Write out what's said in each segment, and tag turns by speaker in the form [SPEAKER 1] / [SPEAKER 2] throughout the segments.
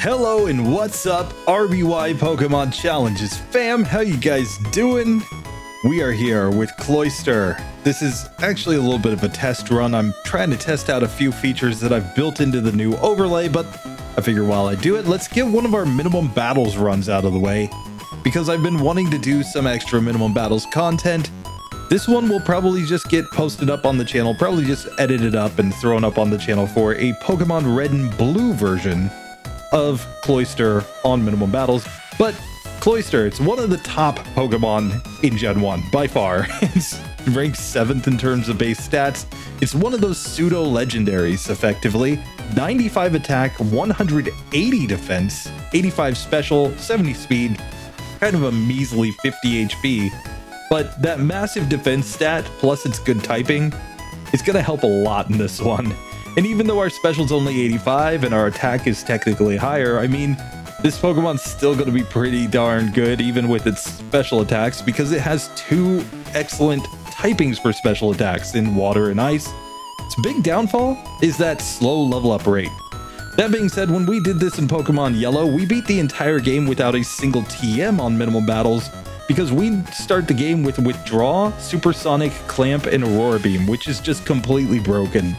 [SPEAKER 1] Hello and what's up, RBY Pokemon Challenges fam? How you guys doing? We are here with Cloyster. This is actually a little bit of a test run. I'm trying to test out a few features that I've built into the new overlay, but I figure while I do it, let's get one of our minimum battles runs out of the way, because I've been wanting to do some extra minimum battles content. This one will probably just get posted up on the channel, probably just edited up and thrown up on the channel for a Pokemon Red and Blue version of Cloyster on minimum battles. But Cloyster, it's one of the top Pokemon in Gen 1 by far. It's ranked 7th in terms of base stats. It's one of those pseudo legendaries, effectively. 95 attack, 180 defense, 85 special, 70 speed, kind of a measly 50 HP. But that massive defense stat plus its good typing is going to help a lot in this one. And even though our special's only 85 and our attack is technically higher, I mean, this Pokemon's still going to be pretty darn good even with its special attacks, because it has two excellent typings for special attacks in water and ice. Its big downfall is that slow level up rate. That being said, when we did this in Pokemon Yellow, we beat the entire game without a single TM on minimum battles, because we start the game with Withdraw, Supersonic, Clamp, and Aurora Beam, which is just completely broken.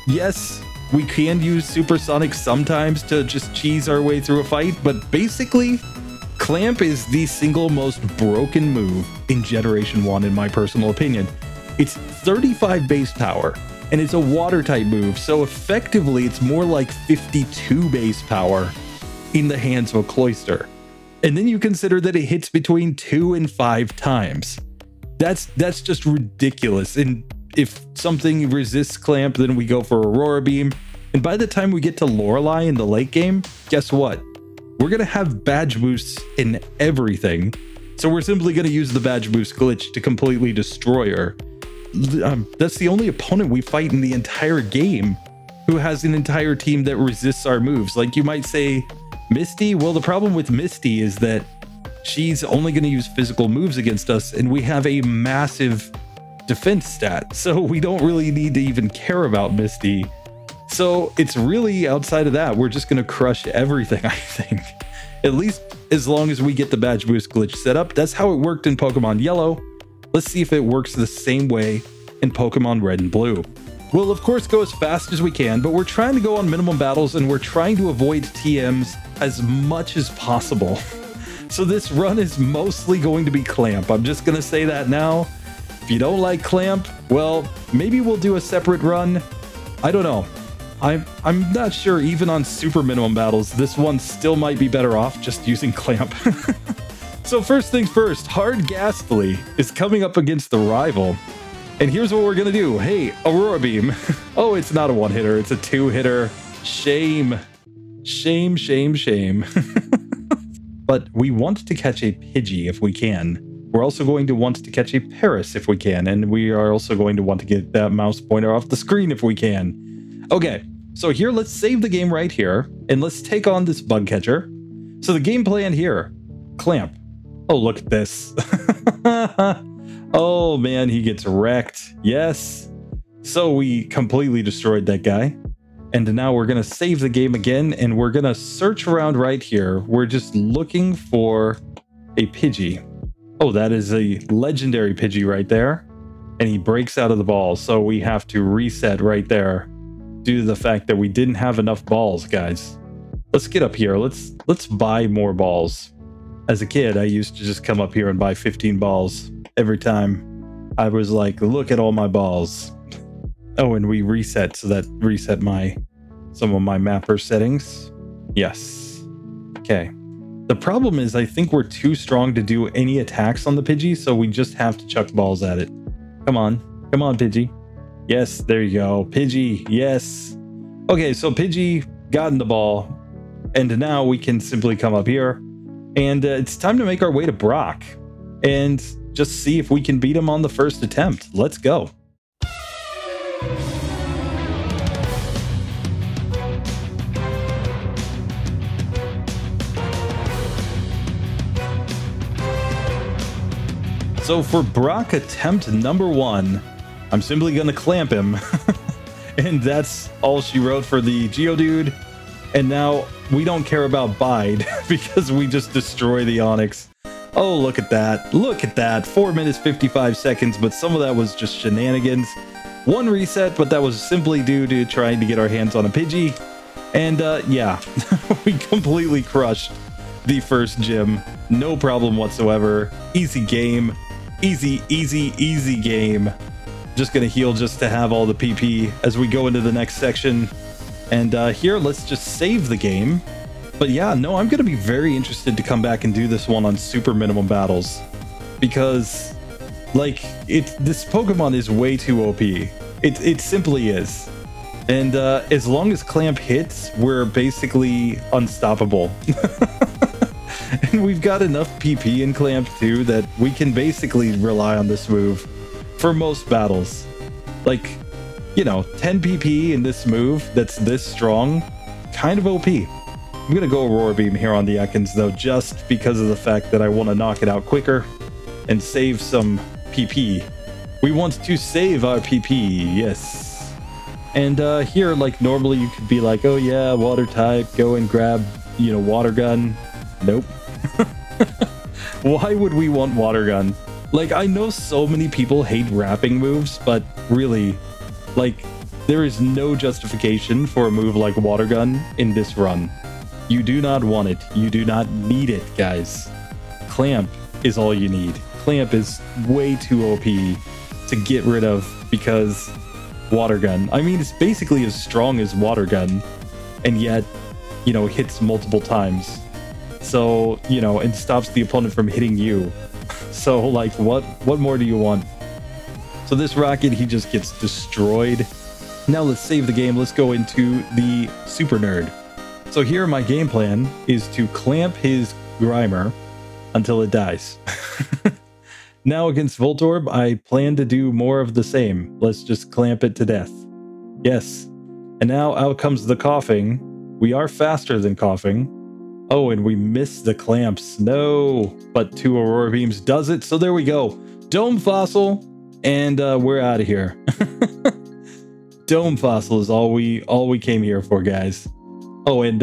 [SPEAKER 1] Yes, we can use Supersonic sometimes to just cheese our way through a fight, but basically, Clamp is the single most broken move in Generation 1 in my personal opinion. It's 35 base power, and it's a water-type move, so effectively it's more like 52 base power in the hands of a Cloyster. And then you consider that it hits between 2 and 5 times. That's just ridiculous. And if something resists Clamp, then we go for Aurora Beam. And by the time we get to Lorelei in the late game, guess what? We're going to have badge boosts in everything. So we're simply going to use the badge boost glitch to completely destroy her. That's the only opponent we fight in the entire game who has an entire team that resists our moves. Like you might say, Misty? Well, the problem with Misty is that she's only going to use physical moves against us, and we have a massive defense stat, so we don't really need to even care about Misty. So it's really outside of that, we're just going to crush everything, I think. At least as long as we get the badge boost glitch set up. That's how it worked in Pokemon Yellow. Let's see if it works the same way in Pokemon Red and Blue. We'll of course go as fast as we can, but we're trying to go on minimum battles and we're trying to avoid TMs as much as possible. So this run is mostly going to be Clamp. I'm just going to say that now. If you don't like Clamp, well, maybe we'll do a separate run. I don't know. I'm not sure. Even on super minimum battles, this one still might be better off just using Clamp. So first things first, Hard Ghastly is coming up against the rival. And here's what we're going to do. Hey, Aurora Beam. Oh, it's not a one-hitter. It's a two-hitter. Shame. Shame, shame, shame. But we want to catch a Pidgey if we can. We're also going to want to catch a Paris if we can, and we are also going to want to get that mouse pointer off the screen if we can. Okay, so here, let's save the game right here, and let's take on this bug catcher. So the game plan here, Clamp. Oh, look at this. Oh man, he gets wrecked. Yes. So we completely destroyed that guy. And now we're going to save the game again, and we're going to search around right here. We're just looking for a Pidgey. Oh, that is a legendary Pidgey right there. And he breaks out of the ball, so we have to reset right there due to the fact that we didn't have enough balls, guys. Let's get up here. Let's buy more balls. As a kid, I used to just come up here and buy 15 balls every time. I was like, look at all my balls. Oh, and we reset, so that reset some of my mapper settings. Yes. Okay. The problem is I think we're too strong to do any attacks on the Pidgey, so we just have to chuck balls at it. Come on. Come on, Pidgey. Yes, there you go. Pidgey, yes. Okay, so Pidgey got in the ball, and now we can simply come up here, and it's time to make our way to Brock, and just see if we can beat him on the first attempt. Let's go. So for Brock attempt number 1, I'm simply going to Clamp him. And that's all she wrote for the Geodude. And now we don't care about bide because we just destroy the Onyx. Oh, look at that. Look at that. 4 minutes, 55 seconds, but some of that was just shenanigans. One reset, but that was simply due to trying to get our hands on a Pidgey. And yeah, we completely crushed the first gym. No problem whatsoever. Easy game. Easy, easy, easy game. Just gonna heal just to have all the PP as we go into the next section. And here, let's just save the game. But yeah, no, I'm gonna be very interested to come back and do this one on super minimum battles. Because, like, this Pokemon is way too OP. It simply is. And as long as Clamp hits, we're basically unstoppable. And we've got enough PP in Clamp too that we can basically rely on this move for most battles. Like, you know, 10 PP in this move that's this strong, kind of OP. I'm gonna go Aurora Beam here on the Ekans though, just because of the fact that I want to knock it out quicker and save some PP. We want to save our PP, yes. And here, like, normally you could be like, oh yeah, water type, go and grab, you know, water gun. Nope. Why would we want water gun? Like, I know so many people hate wrapping moves, but really, like, there is no justification for a move like water gun in this run. You do not want it. You do not need it, guys. Clamp is all you need. Clamp is way too OP to get rid of because water gun. I mean, it's basically as strong as water gun, and yet, you know, hits multiple times. So, you know, and stops the opponent from hitting you. So, like, what more do you want? So this Rocket, he just gets destroyed. Now let's save the game. Let's go into the Super Nerd. So here my game plan is to clamp his Grimer until it dies. Now against Voltorb, I plan to do more of the same. Let's just clamp it to death. Yes. And now out comes the Coughing. We are faster than Coughing. Oh, and we missed the clamps. No, but 2 Aurora Beams does it. So there we go. Dome Fossil, and we're out of here. Dome Fossil is all we came here for, guys. Oh, and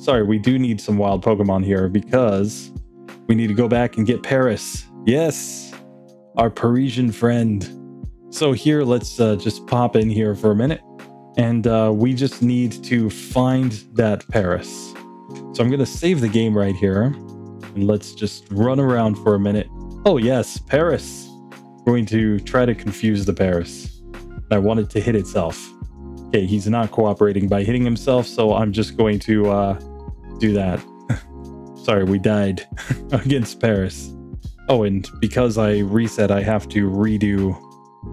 [SPEAKER 1] sorry, we do need some wild Pokemon here because we need to go back and get Paris. Yes, our Parisian friend. So here, let's just pop in here for a minute, and we just need to find that Paris. So I'm going to save the game right here, and let's just run around for a minute. Oh yes, Paris. Going to try to confuse the Paris. I want it to hit itself. Okay, he's not cooperating by hitting himself, so I'm just going to do that. Sorry, we died against Paris. Oh, and because I reset, I have to redo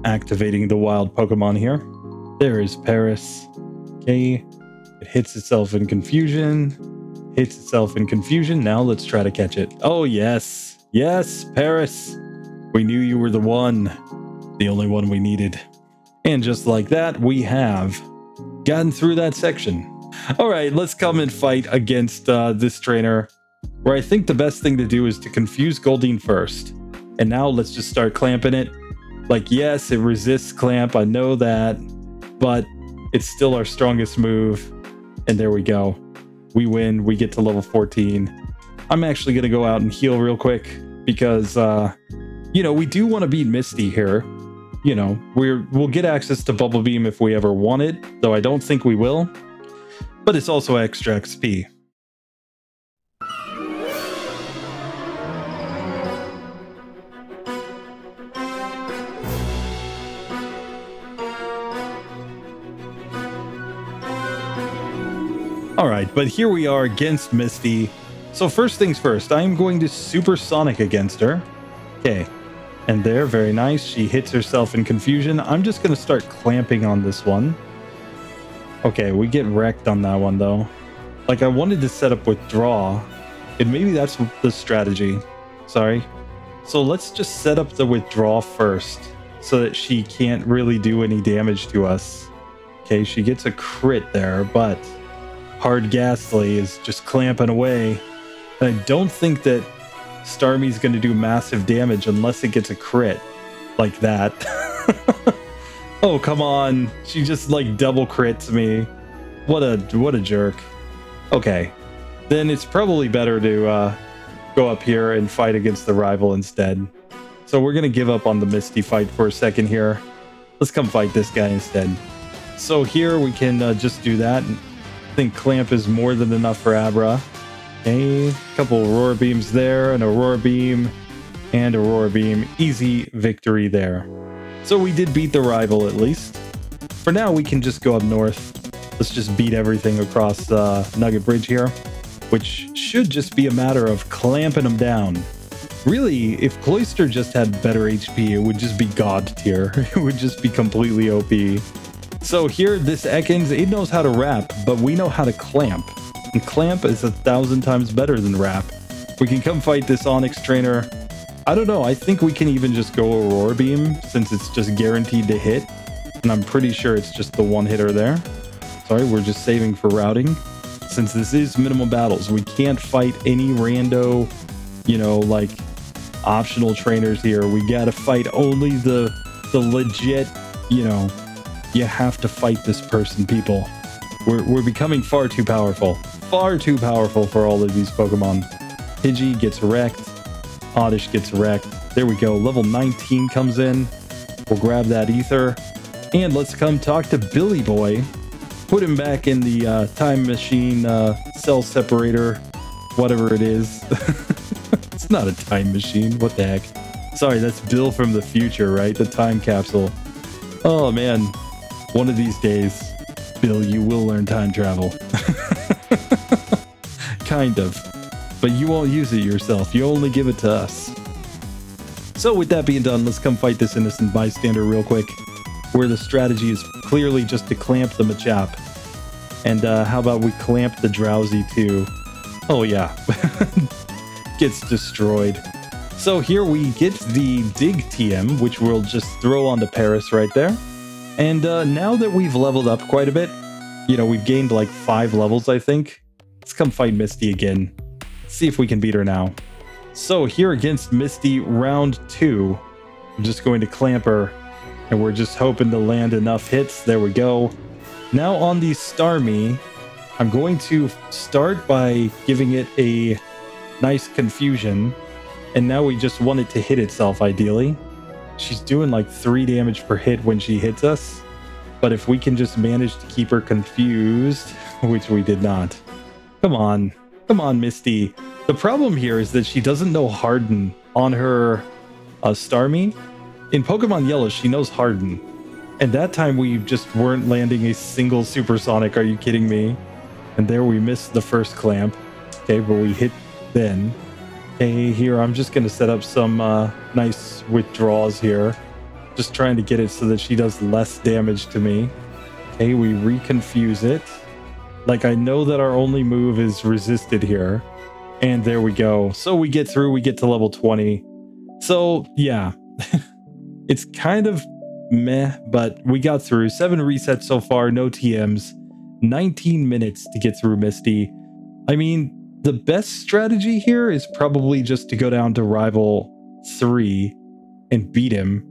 [SPEAKER 1] activating the wild Pokemon here. There is Paris. Okay, it hits itself in confusion. Hits itself in confusion. Now let's try to catch it. Oh, yes. Yes, Paris. We knew you were the one. The only one we needed. And just like that, we have gotten through that section. All right, let's come and fight against this trainer, where I think the best thing to do is to confuse Goldeen first. And now let's just start clamping it. Like, yes, it resists clamp. I know that. But it's still our strongest move. And there we go. We win. We get to level 14. I'm actually going to go out and heal real quick because, you know, we do want to beat Misty here. You know, we'll get access to Bubble Beam if we ever want it, though I don't think we will. But it's also extra XP. Alright, but here we are against Misty. So first things first, I'm going to Supersonic against her. Okay, and there, very nice. She hits herself in confusion. I'm just going to start clamping on this one. Okay, we get wrecked on that one though. Like, I wanted to set up Withdraw, and maybe that's the strategy. Sorry. So let's just set up the Withdraw first, so that she can't really do any damage to us. Okay, she gets a crit there, but Hard Ghastly is just clamping away. And I don't think that Starmie's going to do massive damage unless it gets a crit like that. Oh, come on. She just like double crits me. What a jerk. Okay. then it's probably better to go up here and fight against the rival instead. So we're going to give up on the Misty fight for a second here. Let's come fight this guy instead. So here we can just do that. I think Clamp is more than enough for Abra. Okay, a couple Aurora Beams there, an Aurora Beam, and Aurora Beam. Easy victory there. So we did beat the rival at least. For now, we can just go up north. Let's just beat everything across Nugget Bridge here, which should just be a matter of clamping them down. Really, if Cloyster just had better HP, it would just be God tier. It would just be completely OP. So here, this Ekans, it knows how to wrap, but we know how to clamp. And clamp is 1,000 times better than wrap. We can come fight this Onyx trainer. I don't know, I think we can even just go Aurora Beam, since it's just guaranteed to hit. And I'm pretty sure it's just the one hitter there. Sorry, we're just saving for routing. Since this is minimum battles, we can't fight any rando, you know, like optional trainers here. We gotta fight only the legit, you know, you have to fight this person, people. We're becoming far too powerful. Far too powerful for all of these Pokemon. Pidgey gets wrecked. Oddish gets wrecked. There we go. Level 19 comes in. We'll grab that Ether. And let's come talk to Billy Boy. Put him back in the time machine cell separator. Whatever it is. It's not a time machine. What the heck? Sorry, that's Bill from the future, right? The time capsule. Oh, man. One of these days, Bill, you will learn time travel. Kind of. But you won't use it yourself. You only give it to us. So with that being done, let's come fight this innocent bystander real quick, where the strategy is clearly just to clamp the Machop. And how about we clamp the Drowsy too? Oh yeah. Gets destroyed. So here we get the Dig TM, which we'll just throw on the Paris right there. And now that we've leveled up quite a bit, you know, we've gained like 5 levels, I think. Let's come fight Misty again. See if we can beat her now. So here against Misty, round 2. I'm just going to clamp her, and we're just hoping to land enough hits. There we go. Now on the Starmie, I'm going to start by giving it a nice confusion, and now we just want it to hit itself ideally. She's doing like 3 damage per hit when she hits us, but if we can just manage to keep her confused, which we did not. Come on, Misty. The problem here is that she doesn't know Harden on her Starmie. In Pokemon Yellow, she knows Harden, and that time we just weren't landing a single Supersonic. Are you kidding me? And there we missed the first clamp. Okay, but we hit then. Okay, here I'm just going to set up some nice withdrawals here. Just trying to get it so that she does less damage to me. Okay, we reconfuse it. Like, I know that our only move is resisted here. And there we go. So we get through, we get to level 20. So, yeah. It's kind of meh, but we got through. 7 resets so far, no TMs. 19 minutes to get through Misty. I mean, the best strategy here is probably just to go down to Rival 3 and beat him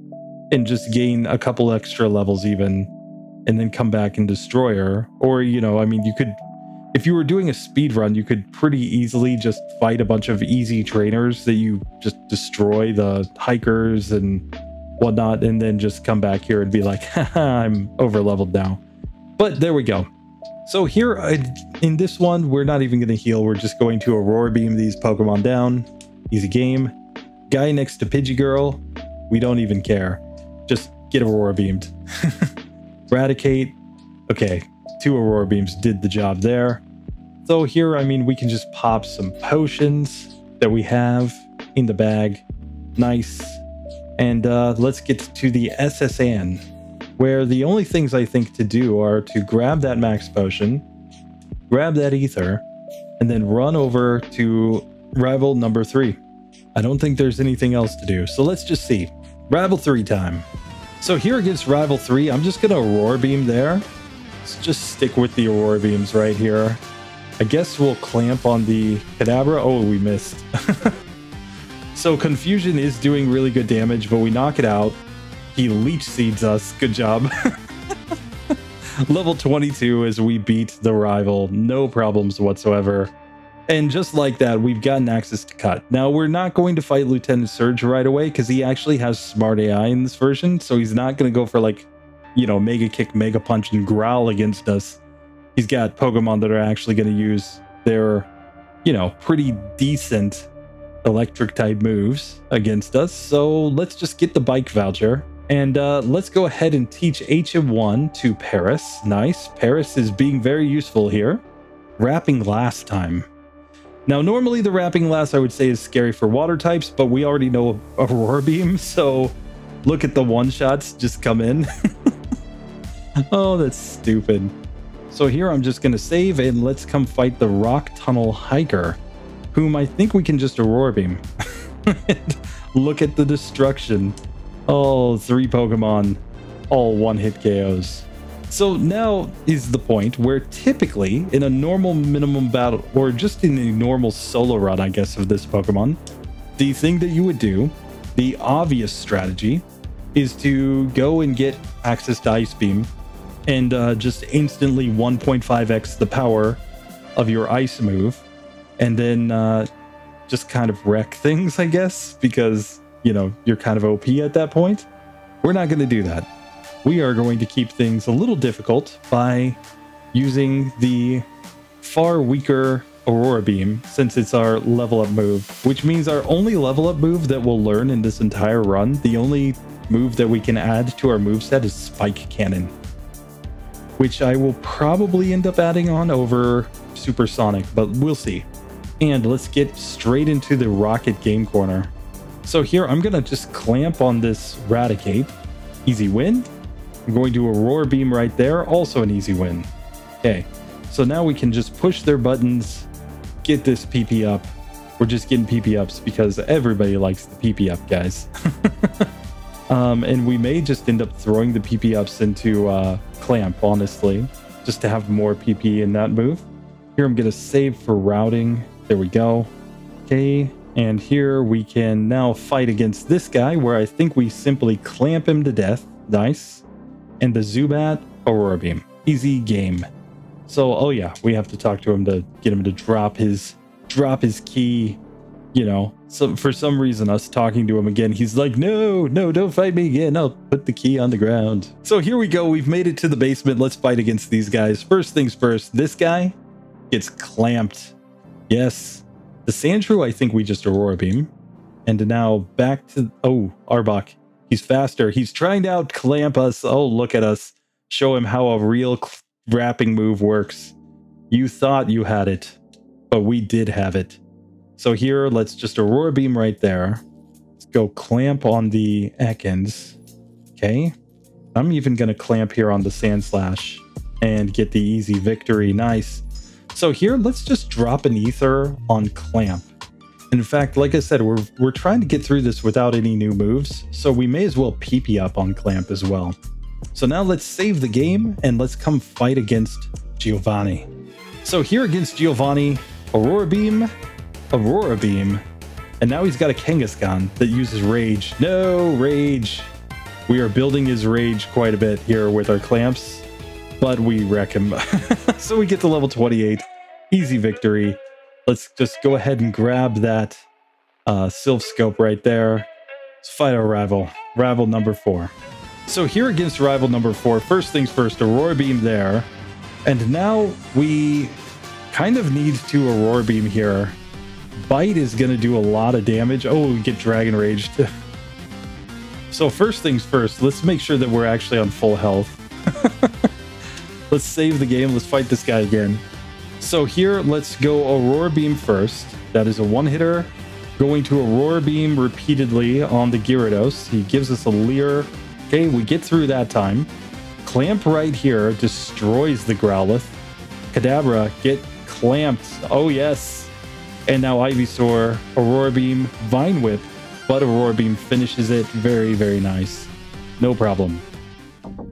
[SPEAKER 1] and just gain a couple extra levels even, and then come back and destroy her. Or, you know, I mean, you could, if you were doing a speed run, you could pretty easily just fight a bunch of easy trainers that you just destroy, the hikers and whatnot, and then just come back here and be like, haha, I'm over leveled now. But there we go. So here in this one, we're not even going to heal. We're just going to Aurora Beam these Pokemon down. Easy game. Guy next to Pidgey Girl, we don't even care. Just get Aurora Beamed. Eradicate. Okay, 2 Aurora Beams did the job there. So here, I mean, we can just pop some potions that we have in the bag. Nice. And let's get to the SSN, where the only things I think to do are to grab that max potion, grab that ether, and then run over to rival number 3. I don't think there's anything else to do, so let's just see. Rival 3 time. So here against rival 3, I'm just gonna Aurora Beam there. Let's just stick with the Aurora Beams right here. I guess we'll clamp on the Kadabra. Oh, we missed. So Confusion is doing really good damage, but we knock it out. He Leech Seeds us. Good job. Level 22 as we beat the rival. No problems whatsoever. And just like that, we've gotten access to Cut. Now, we're not going to fight Lieutenant Surge right away because he actually has smart AI in this version. So he's not going to go for like, you know, Mega Kick, Mega Punch, and Growl against us. He's got Pokemon that are actually going to use their, you know, pretty decent electric type moves against us. So let's just get the bike voucher. And let's go ahead and teach HM1 to Paris. Nice. Paris is being very useful here. Wrapping Last time. Now, normally the Wrapping Last I would say is scary for water types, but we already know Aurora Beam, so look at the one-shots just come in. Oh, that's stupid. So here I'm just going to save and let's come fight the Rock Tunnel Hiker, whom I think we can just Aurora Beam. Look at the destruction. Oh, 3 Pokemon, all one-hit KOs. So now is the point where typically in a normal minimum battle, or just in a normal solo run, I guess, of this Pokemon, the thing that you would do, the obvious strategy, is to go and get access to Ice Beam and just instantly 1.5x the power of your Ice move, and then just kind of wreck things, I guess, because, you know, you're kind of OP at that point. We're not going to do that. We are going to keep things a little difficult by using the far weaker Aurora Beam, since it's our level up move, which means our only level up move that we'll learn in this entire run, the only move that we can add to our moveset is Spike Cannon, which I will probably end up adding on over Supersonic, but we'll see. And let's get straight into the Rocket Game Corner. So here I'm going to just clamp on this Raticate. Easy win. I'm going to Aurora Beam right there, also an easy win. Okay, so now we can just push their buttons, get this PP up. We're just getting PP ups because everybody likes the PP up, guys. And we may just end up throwing the PP ups into Clamp, honestly, just to have more PP in that move. Here I'm going to save for routing. There we go. Okay, and here we can now fight against this guy where I think we simply clamp him to death. Nice. And the Zubat, Aurora Beam. Easy game. So, oh yeah, we have to talk to him to get him to drop his key. You know, so for some reason, us talking to him again, he's like, no, don't fight me again. I'll put the key on the ground. So here we go. We've made it to the basement. Let's fight against these guys. First things first, this guy gets clamped. Yes. The Sandshrew, I think we just Aurora Beam. And now back to, oh, Arbok. He's faster. He's trying to out-clamp us. Oh, look at us. Show him how a real wrapping move works. You thought you had it, but we did have it. So here, let's just Aurora Beam right there. Let's go clamp on the Ekans. Okay. I'm even going to clamp here on the Sandslash and get the easy victory. Nice. So here, let's just drop an Ether on Clamp. In fact, like I said, we're trying to get through this without any new moves, so we may as well PP up on Clamp as well. So now let's save the game and let's come fight against Giovanni. So here against Giovanni, Aurora Beam, and now he's got a Kangaskhan that uses Rage. No, Rage. We are building his Rage quite a bit here with our Clamps, but we wreck him. So we get to level 28. Easy victory. Let's just go ahead and grab that Sylph Scope right there. Let's fight our rival, rival number 4. So here against rival number 4, first things first, Aurora Beam there. And now we kind of need to Aurora Beam here. Bite is going to do a lot of damage. Oh, we get Dragon Raged. So first things first, let's make sure that we're actually on full health. Let's save the game. Let's fight this guy again. So here, let's go Aurora Beam first. That is a one-hitter. Going to Aurora Beam repeatedly on the Gyarados. He gives us a Leer. Okay, we get through that time. Clamp right here destroys the Growlithe. Kadabra, get clamped. Oh, yes. And now Ivysaur, Aurora Beam, Vine Whip. But Aurora Beam finishes it. Very, very nice. No problem.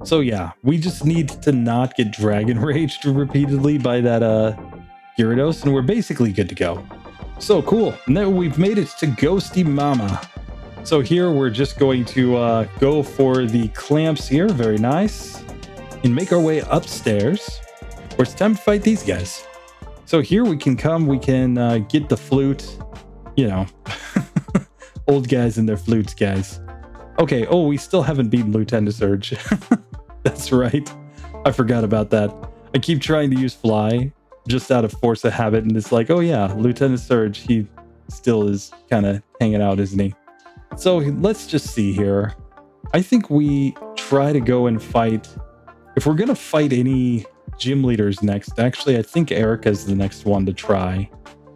[SPEAKER 1] So yeah, we just need to not get Dragon Raged repeatedly by that Gyarados, and we're basically good to go. So cool. Now we've made it to Ghosty Mama. So here we're just going to go for the clamps here. Very nice. And make our way upstairs, where it's time to fight these guys. So here we can come, we can get the flute, you know, old guys and their flutes, guys. Okay, oh, we still haven't beaten Lieutenant Surge. That's right. I forgot about that. I keep trying to use fly just out of force of habit, and it's like, oh yeah, Lieutenant Surge, he still is kind of hanging out, isn't he? So let's just see here. I think we try to go and fight. If we're going to fight any gym leaders next, actually, I think Erica's the next one to try.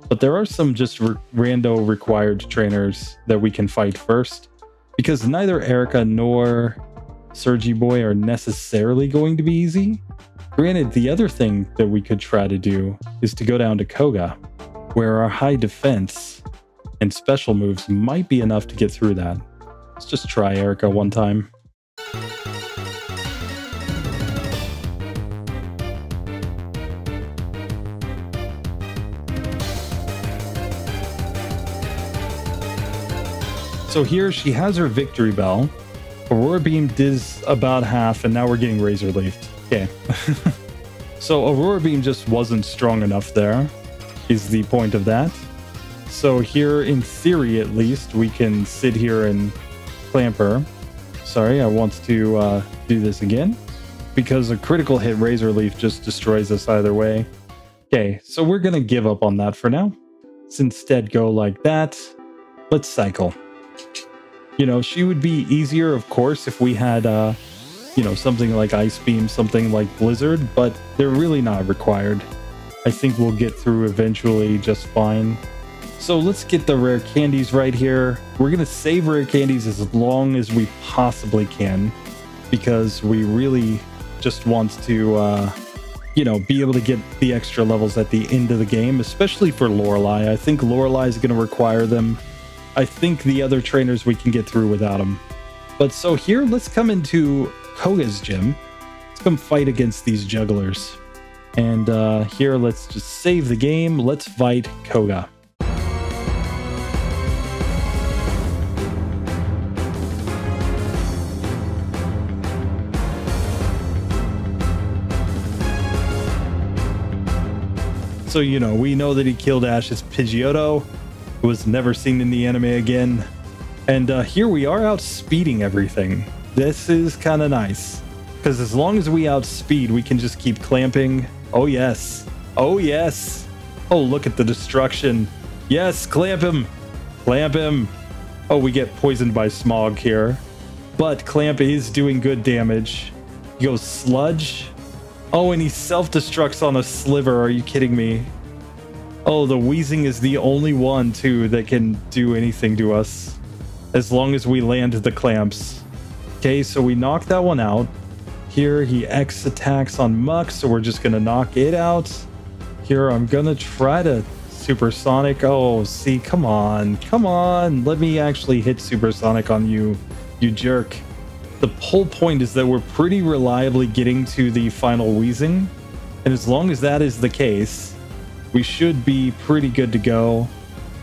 [SPEAKER 1] But there are some just rando required trainers that we can fight first, because neither Erica nor Sergi Boy are necessarily going to be easy. Granted, the other thing that we could try to do is to go down to Koga, where our high defense and special moves might be enough to get through that. Let's just try Erica one time. So here she has her victory bell. Aurora Beam does about half, and now we're getting Razor Leafed. Okay. So Aurora Beam just wasn't strong enough there, is the point of that. So here, in theory at least, we can sit here and clamp her. Sorry, I want to do this again, because a critical hit Razor Leaf just destroys us either way. Okay, so we're going to give up on that for now. Let's instead go like that. Let's cycle. You know, she would be easier, of course, if we had, you know, something like Ice Beam, something like Blizzard, but they're really not required. I think we'll get through eventually just fine. So let's get the rare candies right here. We're going to save rare candies as long as we possibly can, because we really just want to, you know, be able to get the extra levels at the end of the game, especially for Lorelei. I think Lorelei is going to require them. I think the other trainers we can get through without them. But so here, let's come into Koga's gym. Let's come fight against these jugglers. And here, let's just save the game. Let's fight Koga. So, you know, we know that he killed Ash's Pidgeotto. It was never seen in the anime again. And here we are outspeeding everything. This is kind of nice, because as long as we outspeed, we can just keep clamping. Oh, yes. Oh, yes. Oh, look at the destruction. Yes, clamp him. Clamp him. Oh, we get poisoned by Smog here. But Clamp is doing good damage. He goes Sludge. Oh, and he self-destructs on a Sliver. Are you kidding me? Oh, the Wheezing is the only one, too, that can do anything to us, as long as we land the clamps. Okay, so we knock that one out. Here, he X attacks on Muck, so we're just going to knock it out. Here, I'm going to try to Supersonic. Oh, see, come on. Come on. Let me actually hit Supersonic on you, you jerk. The whole point is that we're pretty reliably getting to the final Wheezing, and as long as that is the case, we should be pretty good to go.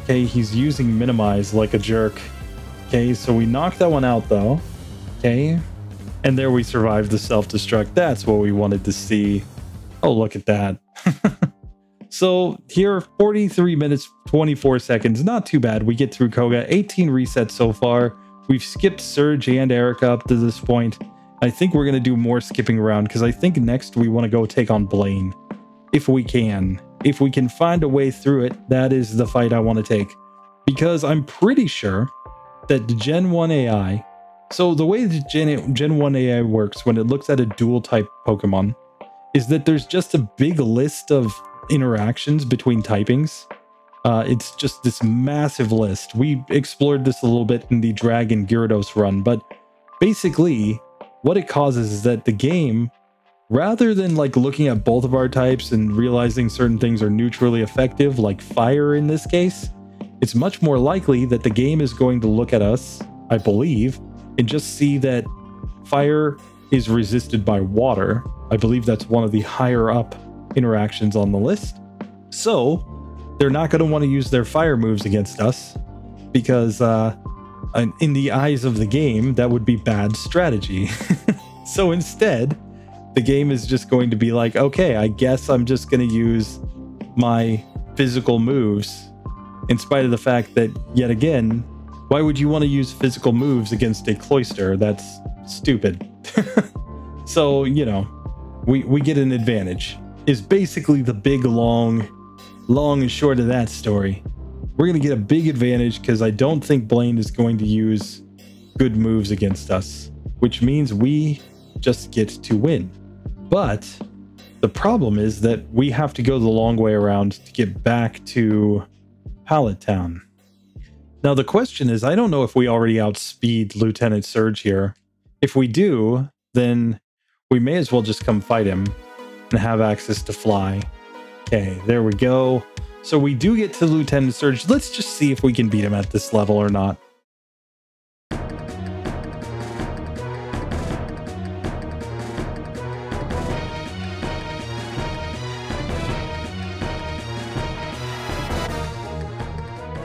[SPEAKER 1] Okay, he's using Minimize like a jerk. Okay, so we knocked that one out though. Okay, and there we survived the self-destruct. That's what we wanted to see. Oh, look at that. So here, 43 minutes, 24 seconds. Not too bad. We get through Koga. 18 resets so far. We've skipped Surge and Erica up to this point. I think we're going to do more skipping around, because I think next we want to go take on Blaine. If we can. If we can find a way through it, that is the fight I want to take. Because I'm pretty sure that the Gen 1 AI... So the way the Gen 1 AI works when it looks at a dual type Pokemon is that there's just a big list of interactions between typings. It's just this massive list. We explored this a little bit in the Dragon Gyarados run, but basically what it causes is that the game, rather than like looking at both of our types and realizing certain things are neutrally effective, like fire in this case, it's much more likely that the game is going to look at us, I believe, and just see that fire is resisted by water. I believe that's one of the higher up interactions on the list. So they're not going to want to use their fire moves against us, because in the eyes of the game, that would be bad strategy. So instead, the game is just going to be like, okay, I guess I'm just going to use my physical moves, in spite of the fact that, yet again, why would you want to use physical moves against a Cloyster? That's stupid. So, you know, we get an advantage, is basically the big, long and short of that story. We're going to get a big advantage because I don't think Blaine is going to use good moves against us, which means we just get to win. But the problem is that we have to go the long way around to get back to Pallet Town. Now the question is, I don't know if we already outspeed Lieutenant Surge here. If we do, then we may as well just come fight him and have access to fly. Okay, there we go. So we do get to Lieutenant Surge. Let's just see if we can beat him at this level or not.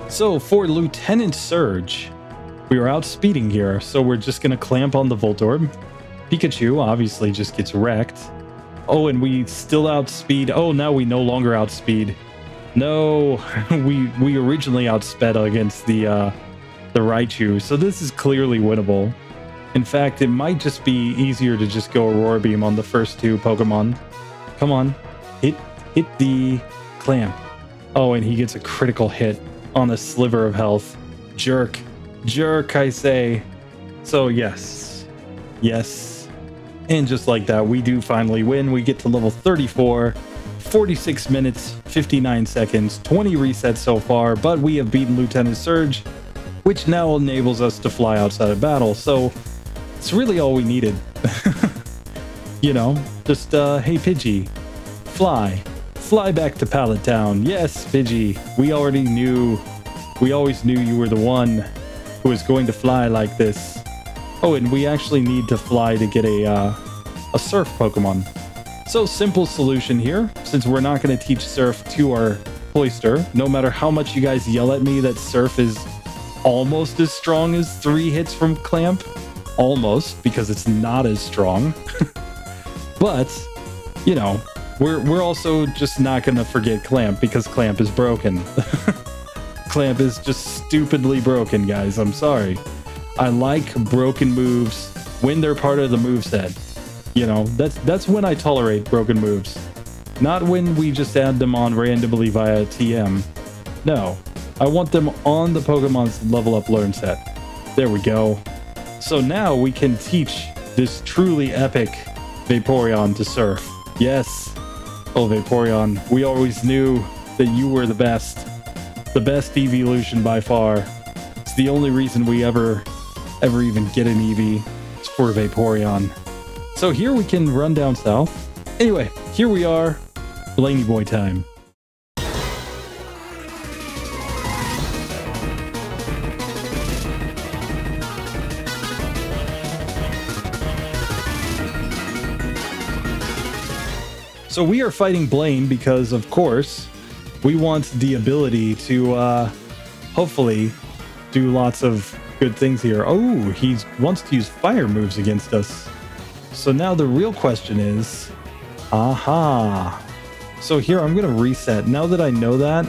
[SPEAKER 1] So for Lieutenant Surge, we are outspeeding here, so we're just going to clamp on the Voltorb. Pikachu obviously just gets wrecked. Oh, and we still outspeed. Oh, now we no longer outspeed. No, we originally outsped against the Raichu, so this is clearly winnable. In fact, it might just be easier to just go Aurora Beam on the first two Pokemon. Come on, hit the clamp. Oh, and he gets a critical hit on a sliver of health. Jerk, I say. So yes, and just like that, we do finally win. We get to level 34. 46 minutes, 59 seconds, 20 resets so far, but we have beaten Lieutenant Surge, which now enables us to fly outside of battle. So it's really all we needed. You know, just, hey Pidgey, fly back to Pallet Town. Yes, Pidgey, we always knew you were the one who was going to fly like this. Oh, and we actually need to fly to get a Surf Pokemon. So simple solution here, since we're not going to teach Surf to our Cloyster, no matter how much you guys yell at me that Surf is almost as strong as 3 hits from Clamp. Almost, because it's not as strong. But, you know, we're also just not going to forget Clamp, because Clamp is broken. Clamp is just stupidly broken, guys. I'm sorry. I like broken moves when they're part of the moveset. You know, that's when I tolerate broken moves. Not when we just add them on randomly via TM. No, I want them on the Pokemon's level up learn set. There we go. So now we can teach this truly epic Vaporeon to Surf. Yes. Oh, Vaporeon, we always knew that you were the best. The best evolution by far. It's the only reason we ever even get an Eevee. It's for Vaporeon. So here we can run down south. Anyway, here we are. Blaney Boy time. So we are fighting Blaine because, of course, we want the ability to hopefully do lots of good things here. Oh, he wants to use fire moves against us. So now the real question is, aha. So here I'm going to reset. Now that I know that,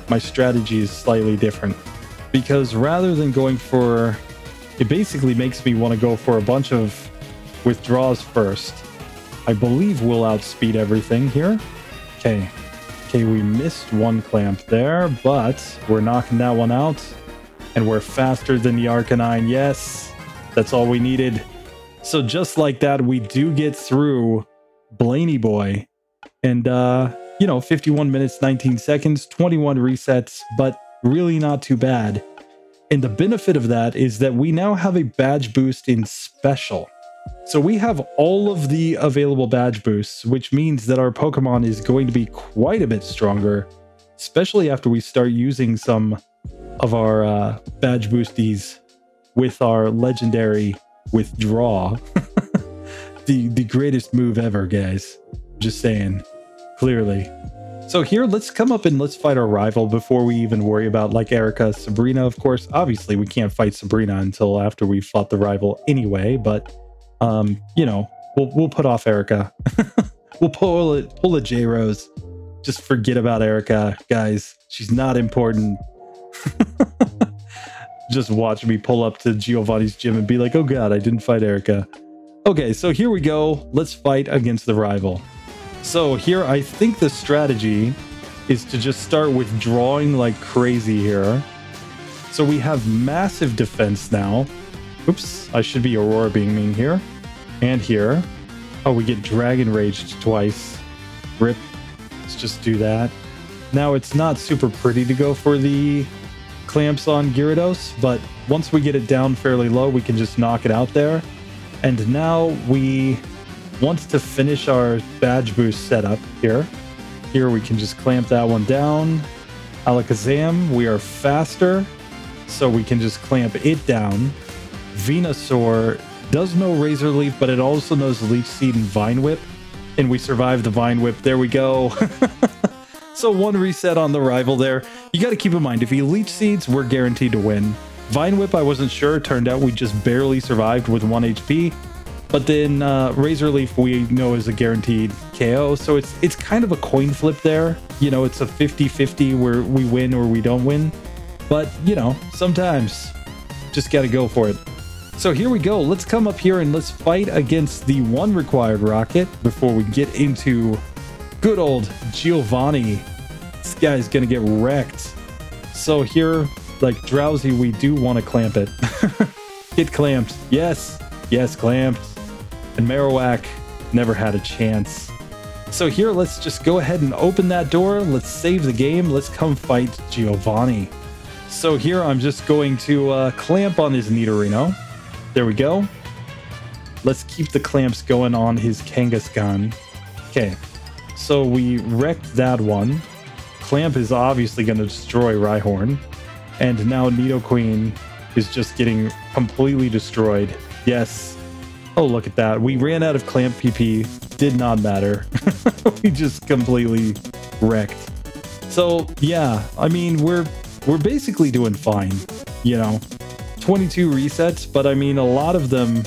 [SPEAKER 1] my strategy is slightly different. Because rather than going for, it basically makes me want to go for a bunch of withdraws first. I believe we'll outspeed everything here. Okay, we missed one Clamp there, but we're knocking that one out. And we're faster than the Arcanine. Yes, that's all we needed. So just like that, we do get through Blaney Boy. And, you know, 51 minutes, 19 seconds, 21 resets, but really not too bad. And the benefit of that is that we now have a badge boost in Special. So we have all of the available badge boosts, which means that our Pokemon is going to be quite a bit stronger, especially after we start using some of our badge boosties with our legendary Withdraw. the greatest move ever, guys. Just saying. Clearly. So here, let's come up and let's fight our rival before we even worry about, like, Erica, Sabrina, of course. Obviously, we can't fight Sabrina until after we fought the rival anyway, but, you know, we'll put off Erica. We'll pull a J-Rose. Just forget about Erica, guys. She's not important. Just watch me pull up to Giovanni's gym and be like, oh god, I didn't fight Erica. Okay, so here we go. Let's fight against the rival. So here, I think the strategy is to just start withdrawing like crazy here. So we have massive defense now. Oops, I should be Aurora beaming here. And here. Oh, we get Dragon Raged twice. Rip. Let's just do that. Now, it's not super pretty to go for the clamps on Gyarados, but once we get it down fairly low, we can just knock it out there. And now we want to finish our badge boost setup here. Here we can just clamp that one down. Alakazam, we are faster, so we can just clamp it down. Venusaur does know Razor Leaf, but it also knows Leech Seed and Vine Whip. And we survived the Vine Whip. There we go. So one reset on the rival there. You got to keep in mind, if he Leech Seeds, we're guaranteed to win. Vine Whip, I wasn't sure. Turned out we just barely survived with 1 HP. But then Razor Leaf, we know is a guaranteed KO. So it's kind of a coin flip there. You know, it's a 50-50 where we win or we don't win. But, you know, sometimes just got to go for it. So here we go. Let's come up here and let's fight against the one required rocket before we get into good old Giovanni. This guy's going to get wrecked. So here, like Drowsy, we do want to clamp it. Get clamped. Yes. Yes, clamped. And Marowak never had a chance. So here, let's just go ahead and open that door. Let's save the game. Let's come fight Giovanni. So here, I'm just going to clamp on his Nidorino. There we go. Let's keep the clamps going on his Kangaskhan. Okay, so we wrecked that one. Clamp is obviously going to destroy Rhyhorn. And now Nidoqueen is just getting completely destroyed. Yes. Oh, look at that. We ran out of Clamp PP. Did not matter. We just completely wrecked. So, yeah, I mean, we're basically doing fine, you know. 22 resets, but I mean, a lot of them